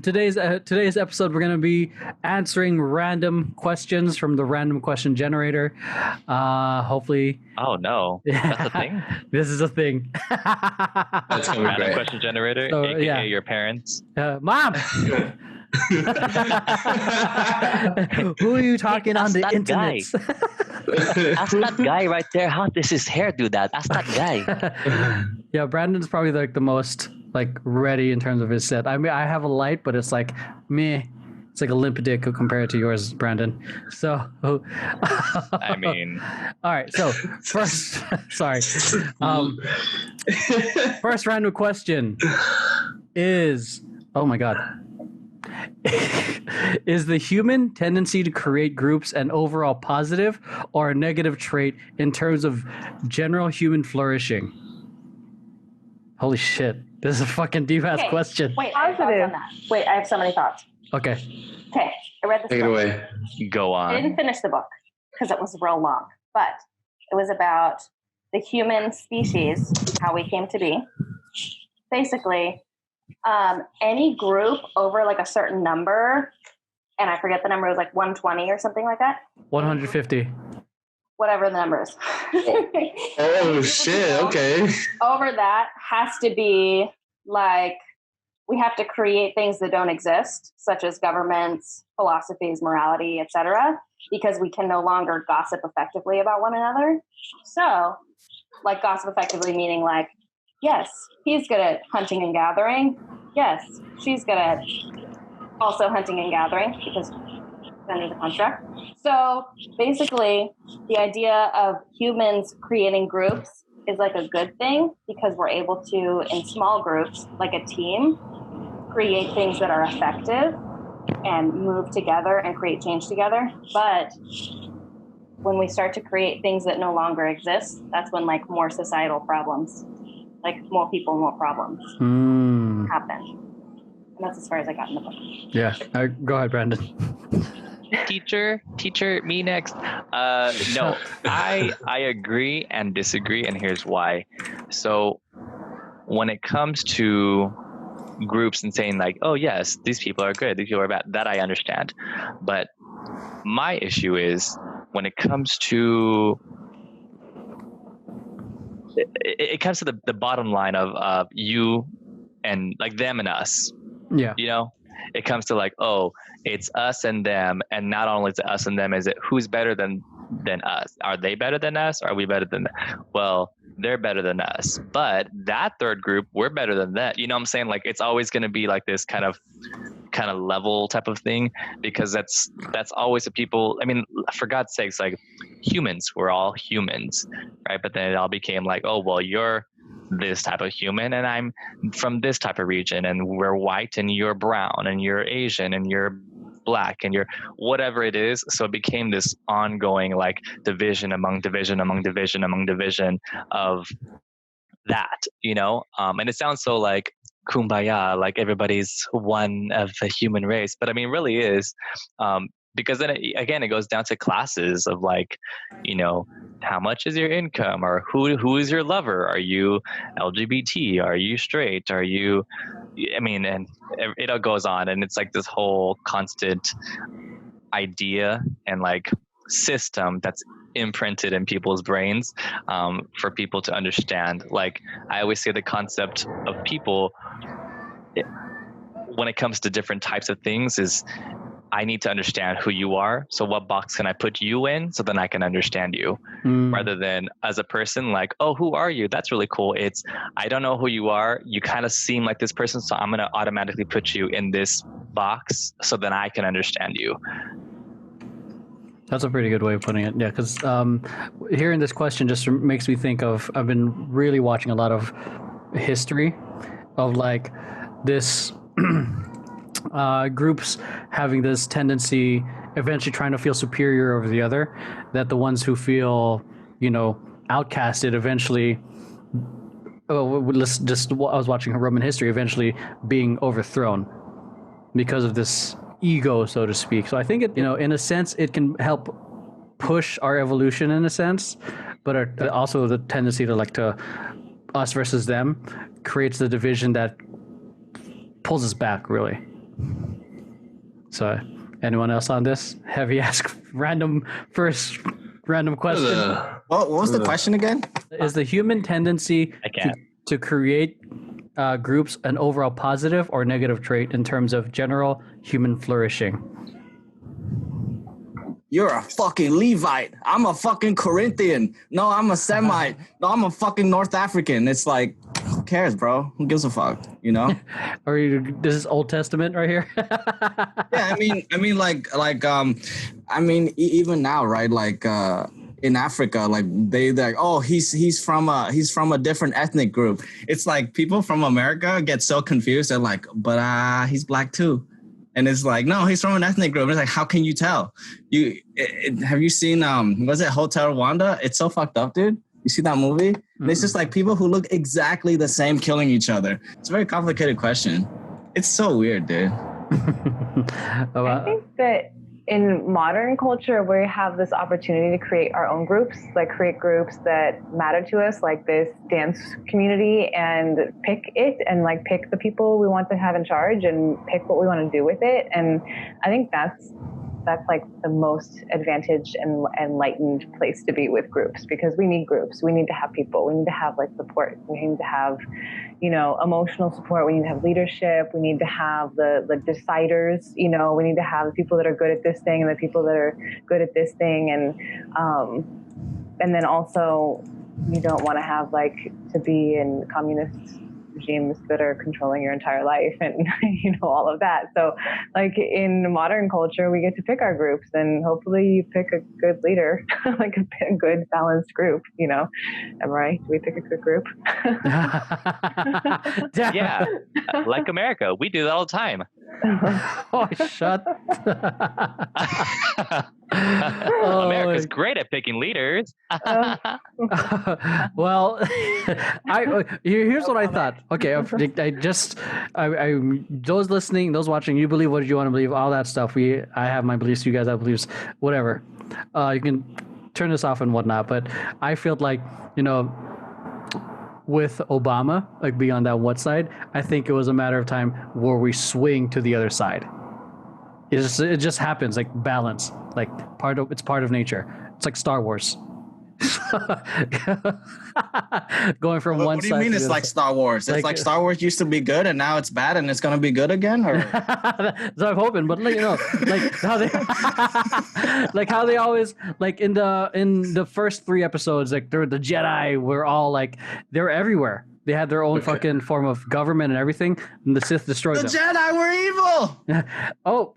today's episode, we're going to be answering random questions from the random question generator. Hopefully. Oh no, that's a thing. This is a thing. That's gonna be Random great. question generator, So, aka yeah. your parents. Mom, who are you talking on the Ask that internet? Ask that guy right there how does his hair do that. Ask that guy. Yeah, Brandon's probably like the most like ready in terms of his set. I mean, I have a light, but it's like meh. It's like a limp dick compared to yours, Brandon. So, I mean, all right. So first, sorry. First random question is, oh my God. Is the human tendency to create groups an overall positive or a negative trait in terms of general human flourishing? Holy shit. This is a fucking deep-ass question. Wait, I have thoughts on that. Wait, I have so many thoughts. Okay. Okay, I read this Take it book. away. go I on. didn't finish the book because it was real long, but it was about the human species, how we came to be. Basically, any group over like a certain number, and I forget the number, it was like 120 or something like that. 150. Whatever the number is. Oh shit! Okay. Over that has to be like, we have to create things that don't exist, such as governments, philosophies, morality, etc., because we can no longer gossip effectively about one another. So, like gossip effectively meaning like, yes, he's good at hunting and gathering. Yes, she's good at also hunting and gathering because under the construct. So basically, the idea of humans creating groups is like a good thing because we're able to, in small groups, like a team, create things that are effective and move together and create change together. But when we start to create things that no longer exist, that's when like more societal problems, like more people, more problems happen. And that's as far as I got in the book. Yeah. Go ahead, Brandon. Teacher, me next. No, I agree and disagree, and here's why. So when it comes to groups and saying like, oh yes, these people are good, these people are bad, that I understand. But my issue is when it comes to it comes to the bottom line of you and like them and us. Yeah. You know, it comes to like, oh, it's us and them, and not only is it us and them, is it who's better than us? Are they better than us? Are we better than them? Well, they're better than us, but that third group, we're better than that. You know what I'm saying? Like, it's always going to be like this kind of level type of thing, because that's always the people. I mean, for God's sakes, like humans, we're all humans, right? But then it all became like, oh, well, you're this type of human and I'm from this type of region, and we're white and you're brown and you're Asian and you're black and you're whatever it is. So it became this ongoing like division among division among division among division of that, you know. And it sounds so like kumbaya, like everybody's one of the human race, but I mean, it really is, because then it goes down to classes of like, you know, how much is your income, or who is your lover? Are you LGBT? Are you straight? Are you, I mean, and it all goes on, and it's like this whole constant idea and like system that's imprinted in people's brains, for people to understand. Like, I always say the concept of people, when it comes to different types of things, is I need to understand who you are. So what box can I put you in so then I can understand you, rather than as a person like, oh, who are you? That's really cool. It's, I don't know who you are. You kind of seem like this person, so I'm going to automatically put you in this box so then I can understand you. That's a pretty good way of putting it. Yeah, because hearing this question just makes me think of, I've been really watching a lot of history of like this groups having this tendency, eventually trying to feel superior over the other, that the ones who feel, you know, outcasted eventually, I was watching Roman history, eventually being overthrown because of this ego, so to speak. So I think it, you know, in a sense, it can help push our evolution in a sense, but also the tendency to like to us versus them creates the division that pulls us back, really. So, anyone else on this? Heavy ask random question. What was the question again? Is the human tendency I can't. to create groups an overall positive or negative trait in terms of general human flourishing? You're a fucking Levite. I'm a fucking Corinthian. No, I'm a Semite. No, I'm a fucking North African. It's like, who cares, bro? Who gives a fuck? You know? Or this is Old Testament right here. Yeah, even now, right? Like in Africa, like they're like, oh, he's from a different ethnic group. It's like people from America get so confused. They're like, but he's black too. And it's like, no, he's from an ethnic group. It's like, how can you tell? Have you seen was it Hotel Rwanda? It's so fucked up, dude. You see that movie? Mm-hmm. It's just like people who look exactly the same killing each other. It's a very complicated question. It's so weird, dude. I think that in modern culture, we have this opportunity to create our own groups, like create groups that matter to us, like this dance community, and pick it and like pick the people we want to have in charge and pick what we want to do with it. And I think that's like the most advantaged and enlightened place to be with groups, because we need groups. We need to have people. We need to have like support. We need to have, emotional support. We need to have leadership. We need to have the deciders. We need to have the people that are good at this thing and the people that are good at this thing. And then also, you don't want to have like to be in communist regimes that are controlling your entire life and all of that. So like in modern culture, we get to pick our groups, and hopefully you pick a good leader, like a good balanced group. Emeroy, do we pick a good group? Yeah, like America, we do that all the time. Oh, shut. America's great at picking leaders. Well, here's what I thought. Okay, those listening, those watching, you believe what you want to believe, all that stuff. I have my beliefs, you guys have beliefs, whatever. You can turn this off and whatnot, but I feel like, with Obama, like being on that one side, I think it was a matter of time where we swing to the other side. It just happens, like balance, like it's part of nature. It's like Star Wars. Going from one side. What do you mean it's like Star Wars? It's like Star Wars used to be good and now it's bad and it's gonna be good again, or? So I'm hoping, but like how they, like how they always, like in the first 3 episodes, like the Jedi were all like they're everywhere. They had their own fucking form of government and everything, and the Sith destroyed them. The Jedi were evil. Oh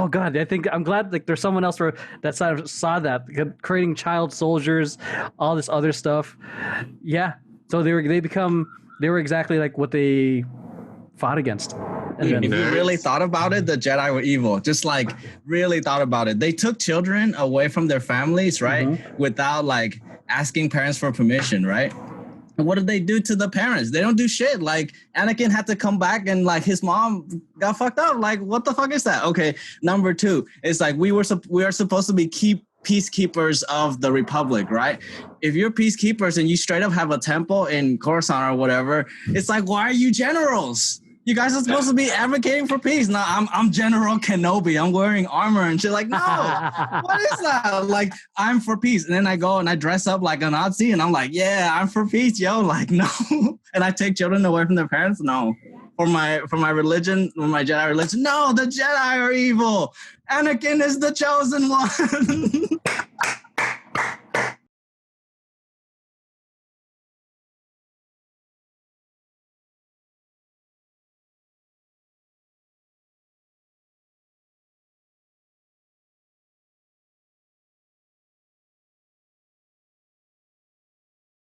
God! I'm glad like there's someone else that side saw that, creating child soldiers, all this other stuff. Yeah, so they were exactly like what they fought against. If you really thought about it, the Jedi were evil. Just like really thought about it. They took children away from their families, right? Mm-hmm. Without like asking parents for permission, right? And what did they do to the parents? They don't do shit. Like Anakin had to come back and like his mom got fucked up. Like what the fuck is that? Okay, number 2, it's like we are supposed to be peacekeepers of the Republic, right? If you're peacekeepers and you straight up have a temple in Coruscant or whatever, it's like, why are you generals? You guys are supposed to be advocating for peace. No, I'm General Kenobi. I'm wearing armor and shit. Like, no, what is that? Like, I'm for peace. And then I go and I dress up like a Nazi and I'm like, yeah, I'm for peace, yo. Like, no. And I take children away from their parents. No. For my religion, for my Jedi religion, no, the Jedi are evil. Anakin is the chosen one.